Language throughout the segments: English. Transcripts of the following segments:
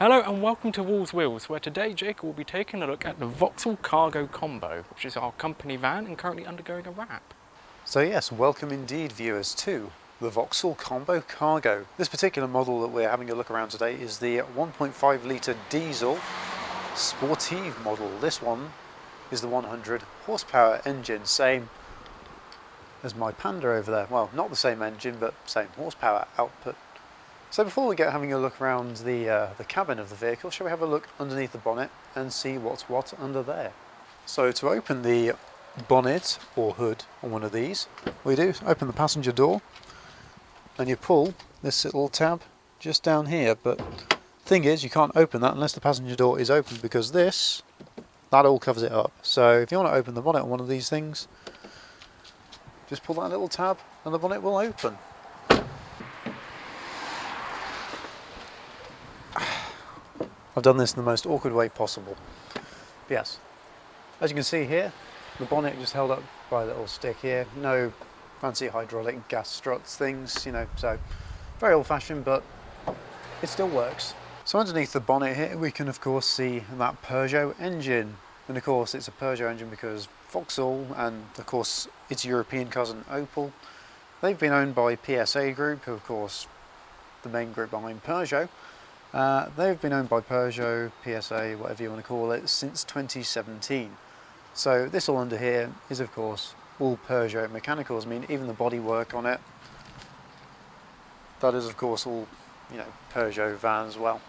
Hello and welcome to Walls Wheels, where today Jake will be taking a look at the Vauxhall Cargo Combo, which is our company van and currently undergoing a wrap. So yes, welcome indeed viewers to the Vauxhall Combo Cargo. This particular model that we're having a look around today is the 1.5 litre diesel Sportive model. This one is the 100 horsepower engine, same as my Panda over there. Well, not the same engine, but same horsepower output. So before we get having a look around the cabin of the vehicle, shall we have a look underneath the bonnet and see what's what under there? So to open the bonnet or hood on one of these, what you do is open the passenger door and you pull this little tab just down here, but the thing is you can't open that unless the passenger door is open, because that all covers it up. So if you want to open the bonnet on one of these things, just pull that little tab and the bonnet will open. I've done this in the most awkward way possible. But yes, as you can see here, the bonnet just held up by a little stick here. No fancy hydraulic gas struts things, you know, so very old-fashioned, but it still works. So underneath the bonnet here, we can of course see that Peugeot engine. And of course it's a Peugeot engine because Vauxhall and of course its European cousin Opel, they've been owned by PSA Group, who of course the main group behind Peugeot. They've been owned by Peugeot, PSA, whatever you want to call it, since 2017. So this all under here is of course all Peugeot mechanicals. I mean, even the bodywork on it, that is of course all, you know, Peugeot van as well.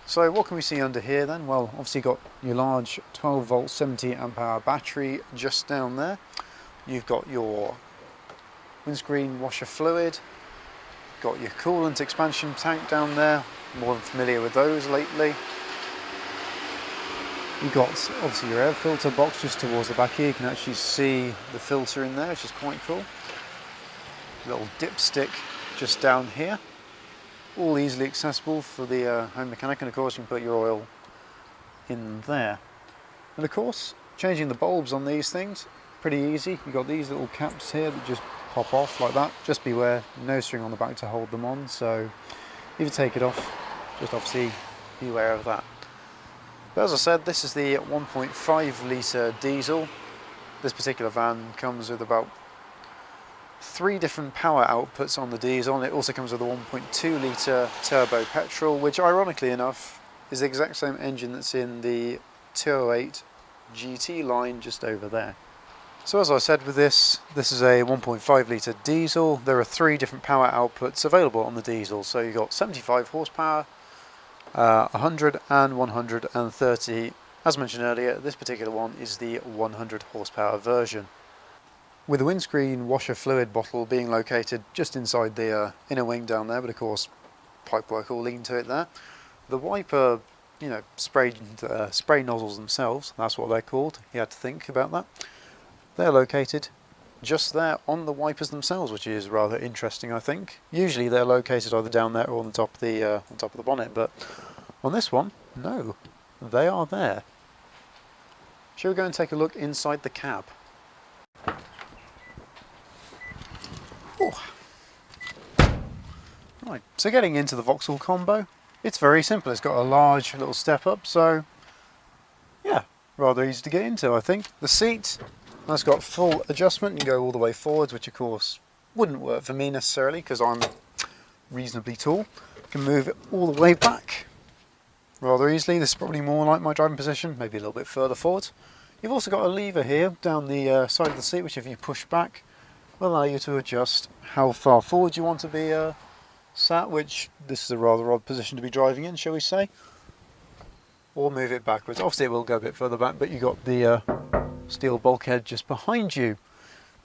So what can we see under here then? Well, obviously you've got your large 12 volt 70 amp hour battery just down there. You've got your windscreen washer fluid, got your coolant expansion tank down there, more than familiar with those lately. You've got obviously your air filter box just towards the back here. You can actually see the filter in there, which is quite cool. Little dipstick just down here, all easily accessible for the home mechanic, and of course you can put your oil in there. And of course, changing the bulbs on these things, pretty easy. You've got these little caps here that just pop off like that. Just beware, no string on the back to hold them on, so if you take it off, just obviously beware of that. But as I said, this is the 1.5 litre diesel. This particular van comes with about 3 different power outputs on the diesel, and it also comes with a 1.2 litre turbo petrol, which ironically enough is the exact same engine that's in the 208 GT line just over there. So as I said, with this is a 1.5 litre diesel. There are 3 different power outputs available on the diesel. So you've got 75 horsepower, 100 and 130. As mentioned earlier, this particular one is the 100 horsepower version. With the windscreen washer fluid bottle being located just inside the inner wing down there, but of course pipework all leading to it there. The wiper, you know, spray nozzles themselves, that's what they're called. You had to think about that. They're located just there on the wipers themselves, which is rather interesting, I think. Usually they're located either down there or on the top of the bonnet, but on this one, no, they are there. Shall we go and take a look inside the cab? Oh. Right, so getting into the Vauxhall Combo, it's very simple. It's got a large little step up, so yeah, rather easy to get into, I think. The seat, that's got full adjustment. You can go all the way forwards, which of course wouldn't work for me necessarily because I'm reasonably tall. You can move it all the way back rather easily. This is probably more like my driving position, maybe a little bit further forward. You've also got a lever here down the side of the seat, which if you push back will allow you to adjust how far forward you want to be sat, which this is a rather odd position to be driving in, shall we say, or move it backwards. Obviously it will go a bit further back, but you've got the steel bulkhead just behind you.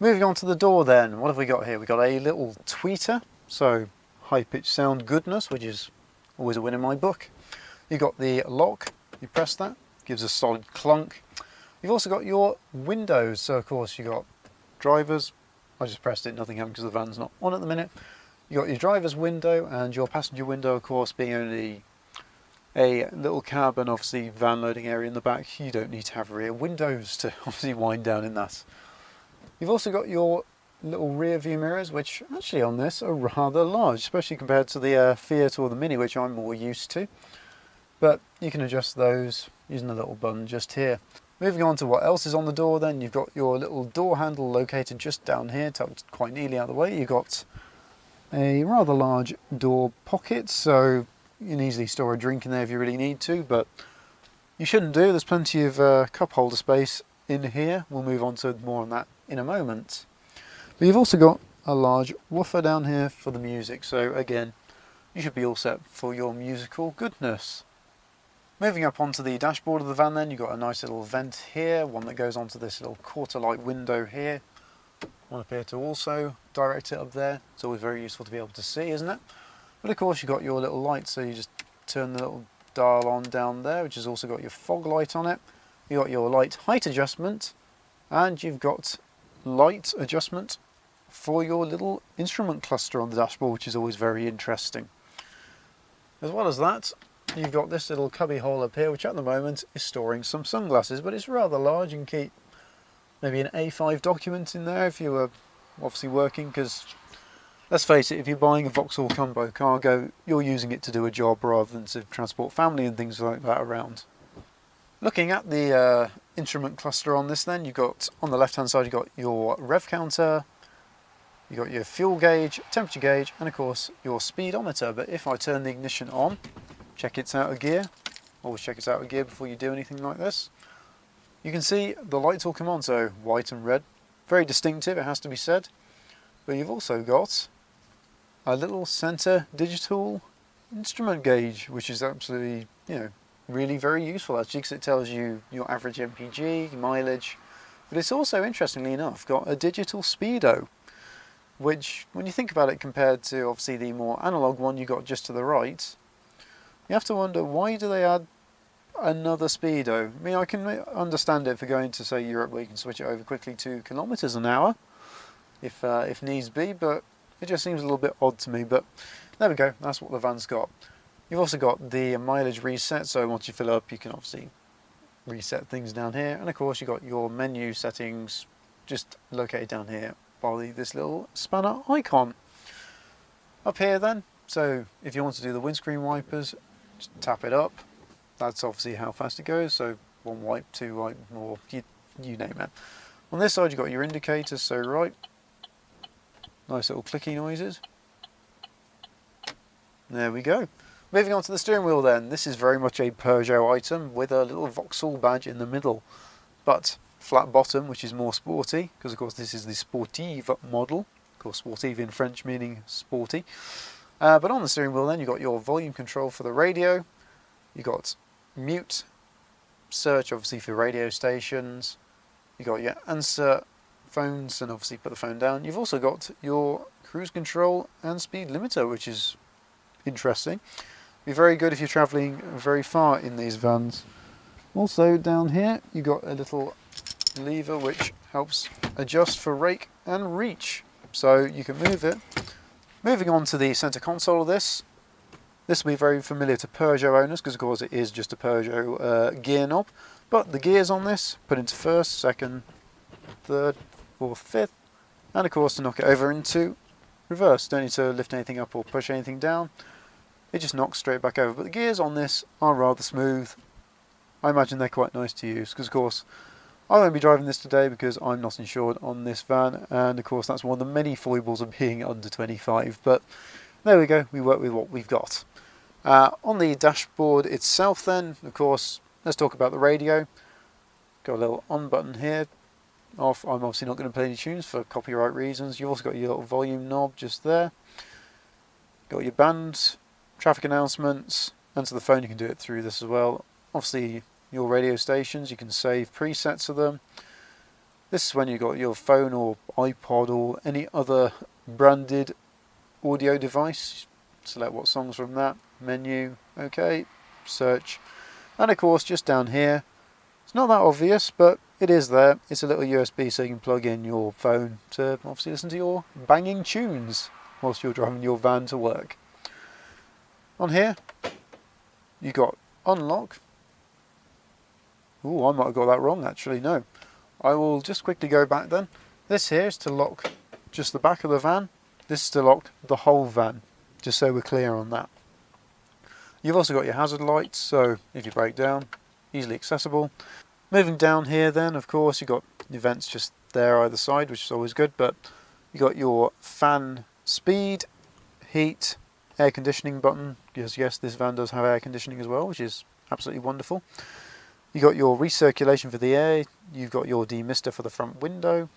Moving on to the door then, what have we got here? We've got a little tweeter, so high-pitched sound goodness, which is always a win in my book. You've got the lock, you press that, gives a solid clunk. You've also got your windows, so of course you've got drivers. I just pressed it, nothing happened because the van's not on at the minute. You've got your driver's window and your passenger window, of course, being only a little cab and obviously van loading area in the back. You don't need to have rear windows to obviously wind down in that. You've also got your little rear view mirrors, which actually on this are rather large, especially compared to the Fiat or the Mini, which I'm more used to. but you can adjust those using a little button just here. Moving on to what else is on the door then, you've got your little door handle located just down here, tucked quite neatly out of the way. You've got a rather large door pocket, so you can easily store a drink in there if you really need to, but you shouldn't do. There's plenty of cup holder space in here. We'll move on to more on that in a moment. But you've also got a large woofer down here for the music, so again, you should be all set for your musical goodness. Moving up onto the dashboard of the van then, you've got a nice little vent here, one that goes onto this little quarter light window here. One up here to also direct it up there. It's always very useful to be able to see, isn't it? But of course you've got your little light, so you just turn the little dial on down there, which has also got your fog light on it. You've got your light height adjustment, and you've got light adjustment for your little instrument cluster on the dashboard, which is always very interesting. As well as that, you've got this little cubby hole up here, which at the moment is storing some sunglasses, but it's rather large. You can keep maybe an A5 document in there if you were obviously working, because let's face it, if you're buying a Vauxhall Combo Cargo, you're using it to do a job rather than to transport family and things like that around. Looking at the instrument cluster on this then, you've got on the left hand side you've got your rev counter, you've got your fuel gauge, temperature gauge, and of course your speedometer. But if I turn the ignition on, check it's out of gear, always check it's out of gear before you do anything like this, you can see the lights all come on, so white and red. Very distinctive, it has to be said. But you've also got a little center digital instrument gauge, which is absolutely, really very useful actually, because it tells you your average MPG, mileage. But it's also, interestingly enough, got a digital speedo, which, when you think about it compared to obviously the more analog one you got just to the right, you have to wonder, why do they add another speedo? I mean, I can understand it for going to, say, Europe, where you can switch it over quickly to kilometers an hour, if needs be, but it just seems a little bit odd to me. But there we go, that's what the van's got. You've also got the mileage reset, so once you fill up, you can obviously reset things down here. And of course, you've got your menu settings just located down here by this little spanner icon. Up here then, so if you want to do the windscreen wipers, just tap it up. That's obviously how fast it goes, so 1 wipe, 2 wipe, or you name it. On this side you've got your indicators, so right, nice little clicky noises. There we go. Moving on to the steering wheel then, this is very much a Peugeot item with a little Vauxhall badge in the middle, but flat bottom, which is more sporty, because of course this is the Sportive model, of course Sportive in French meaning sporty. But on the steering wheel then you've got your volume control for the radio, you've got mute, search obviously for radio stations, you've got your answer phones and obviously put the phone down. You've also got your cruise control and speed limiter, which is interesting. Be very good if you're travelling very far in these vans. Also down here you've got a little lever which helps adjust for rake and reach, so you can move it. Moving on to the centre console of this will be very familiar to Peugeot owners, because of course it is just a Peugeot gear knob, but the gears on this put into first, second, third, fourth, fifth, and of course to knock it over into reverse. Don't need to lift anything up or push anything down, it just knocks straight back over. But the gears on this are rather smooth. I imagine they're quite nice to use, because of course I won't be driving this today because I'm not insured on this van, and of course that's one of the many foibles of being under 25, but there we go, we work with what we've got. On the dashboard itself then, of course, let's talk about the radio. Got a little on button here, off. I'm obviously not going to play any tunes for copyright reasons. You've also got your little volume knob just there. Got your band, traffic announcements, and to the phone you can do it through this as well. Obviously your radio stations, you can save presets of them. This is when you've got your phone or iPod or any other branded audio device. Select what songs from that, menu, okay, search, and of course just down here, it's not that obvious but it is there, it's a little USB so you can plug in your phone to obviously listen to your banging tunes whilst you're driving your van to work. On here you got unlock. Oh, I might have got that wrong actually, no. I will just quickly go back then. This here is to lock just the back of the van, this is to lock the whole van, just so we're clear on that. You've also got your hazard lights, so if you break down, easily accessible. Moving down here then, of course, you've got your vents just there either side, which is always good, but you've got your fan speed, heat, air conditioning button, because yes, this van does have air conditioning as well, which is absolutely wonderful. You've got your recirculation for the air, you've got your demister for the front window,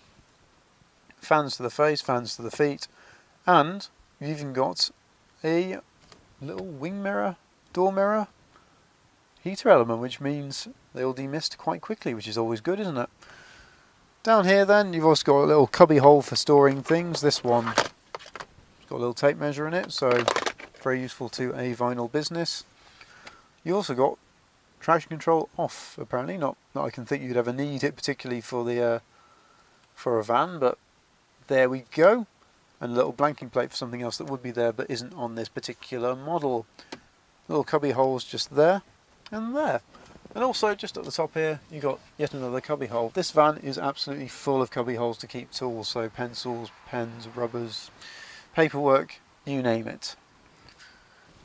fans to the face, fans to the feet, and you've even got a little wing mirror, door mirror, heater element, which means they all demist quite quickly, which is always good, isn't it? Down here then, you've also got a little cubby hole for storing things. This one has got a little tape measure in it, so very useful to a vinyl business. You also got traction control off, apparently. Not I can think you'd ever need it, particularly for the for a van, but there we go. And a little blanking plate for something else that would be there but isn't on this particular model. Little cubby holes just there and there. And also just at the top here you got yet another cubby hole. This van is absolutely full of cubby holes to keep tools, so pencils, pens, rubbers, paperwork, you name it.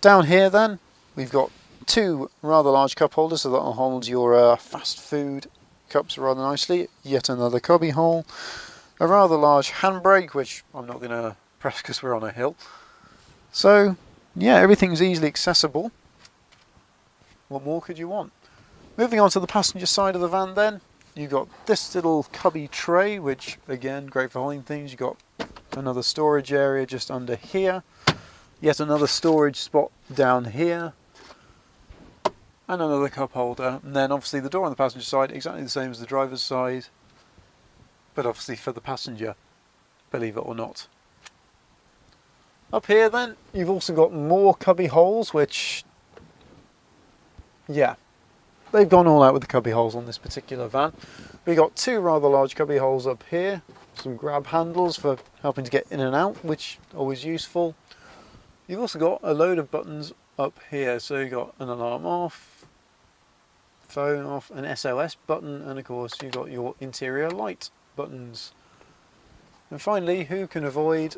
Down here then we've got two rather large cup holders, so that'll hold your fast food cups rather nicely. Yet another cubby hole. A rather large handbrake, which I'm not going to press because we're on a hill. So yeah, everything's easily accessible. What more could you want? Moving on to the passenger side of the van then, you've got this little cubby tray, which again, great for holding things. You've got another storage area just under here. Yet another storage spot down here. And another cup holder. And then obviously the door on the passenger side, exactly the same as the driver's side. But obviously for the passenger, believe it or not. Up here then, you've also got more cubby holes, which, yeah, they've gone all out with the cubby holes on this particular van. We've got two rather large cubby holes up here, some grab handles for helping to get in and out, which is always useful. You've also got a load of buttons up here, so you've got an alarm off, phone off, an SOS button, and of course you've got your interior light buttons. And finally, who can avoid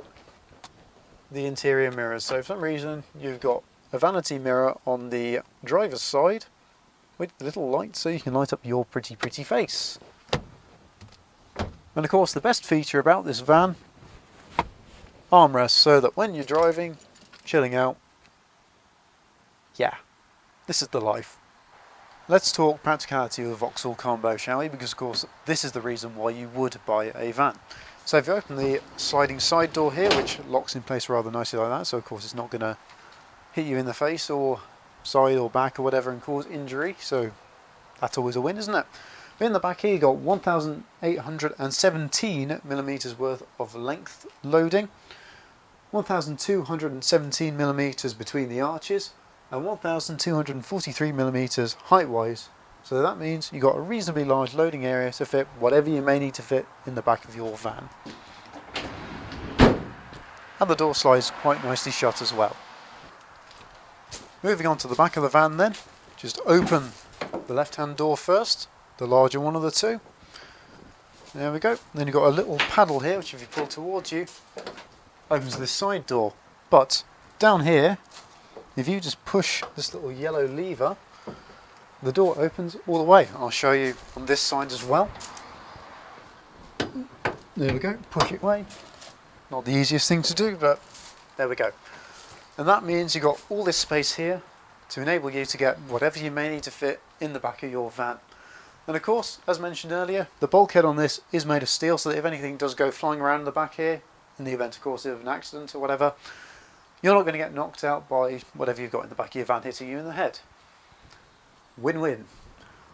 the interior mirrors? So for some reason you've got a vanity mirror on the driver's side with a little light so you can light up your pretty face. And of course the best feature about this van, armrests, so that when you're driving, chilling out, yeah, this is the life. Let's talk practicality of the Vauxhall Combo, shall we? Because of course this is the reason why you would buy a van. So if you open the sliding side door here, which locks in place rather nicely like that, so of course it's not going to hit you in the face or side or back or whatever and cause injury, so that's always a win, isn't it? But in the back here you've got 1,817mm worth of length loading, 1,217mm between the arches, and 1,243mm height-wise. So that means you've got a reasonably large loading area to fit whatever you may need to fit in the back of your van. And the door slides quite nicely shut as well. Moving on to the back of the van then, just open the left-hand door first, the larger one of the two. There we go. Then you've got a little paddle here, which if you pull towards you, opens this side door. But down here, if you just push this little yellow lever, the door opens all the way. I'll show you on this side as well. There we go, push it away. Not the easiest thing to do, but there we go. And that means you've got all this space here to enable you to get whatever you may need to fit in the back of your van. And of course, as mentioned earlier, the bulkhead on this is made of steel, so that if anything does go flying around in the back here, in the event of course of an accident or whatever, you're not going to get knocked out by whatever you've got in the back of your van hitting you in the head. Win-win.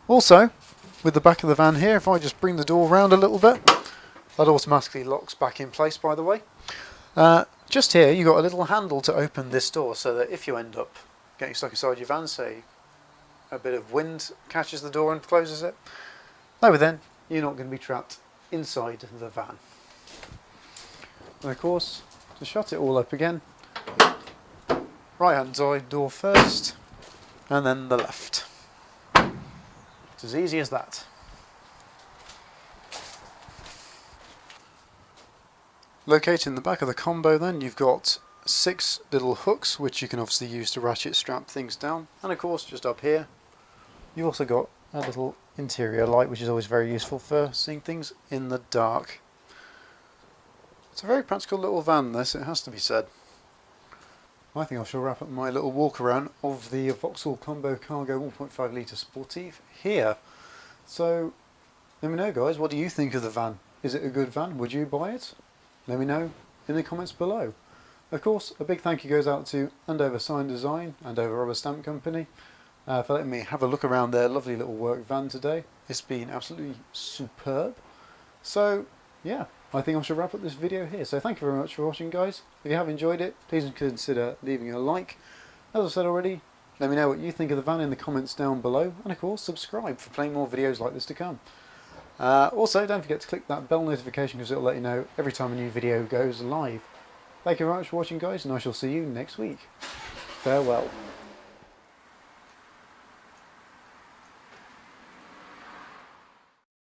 Also, with the back of the van here, if I just bring the door around a little bit, that automatically locks back in place, by the way. Just here you've got a little handle to open this door, so that if you end up getting stuck inside your van, say a bit of wind catches the door and closes it, no, then you're not going to be trapped inside the van. And of course, to shut it all up again, right hand side door first, and then the left. It's as easy as that. Located in the back of the combo then, you've got 6 little hooks which you can obviously use to ratchet strap things down, and of course just up here you've also got a little interior light which is always very useful for seeing things in the dark. It's a very practical little van this, it has to be said. I think I shall wrap up my little walk around of the Vauxhall Combo Cargo 1.5 litre Sportive here. So let me know guys, what do you think of the van? Is it a good van? Would you buy it? Let me know in the comments below. Of course, a big thank you goes out to Andover Sign Design, Andover Rubber Stamp Company, for letting me have a look around their lovely little work van today. It's been absolutely superb. So yeah, I think I shall wrap up this video here. So thank you very much for watching guys. If you have enjoyed it, please consider leaving a like. As I've said already, let me know what you think of the van in the comments down below, and of course subscribe for plenty more videos like this to come. Also don't forget to click that bell notification because it will let you know every time a new video goes live. Thank you very much for watching guys, and I shall see you next week. Farewell.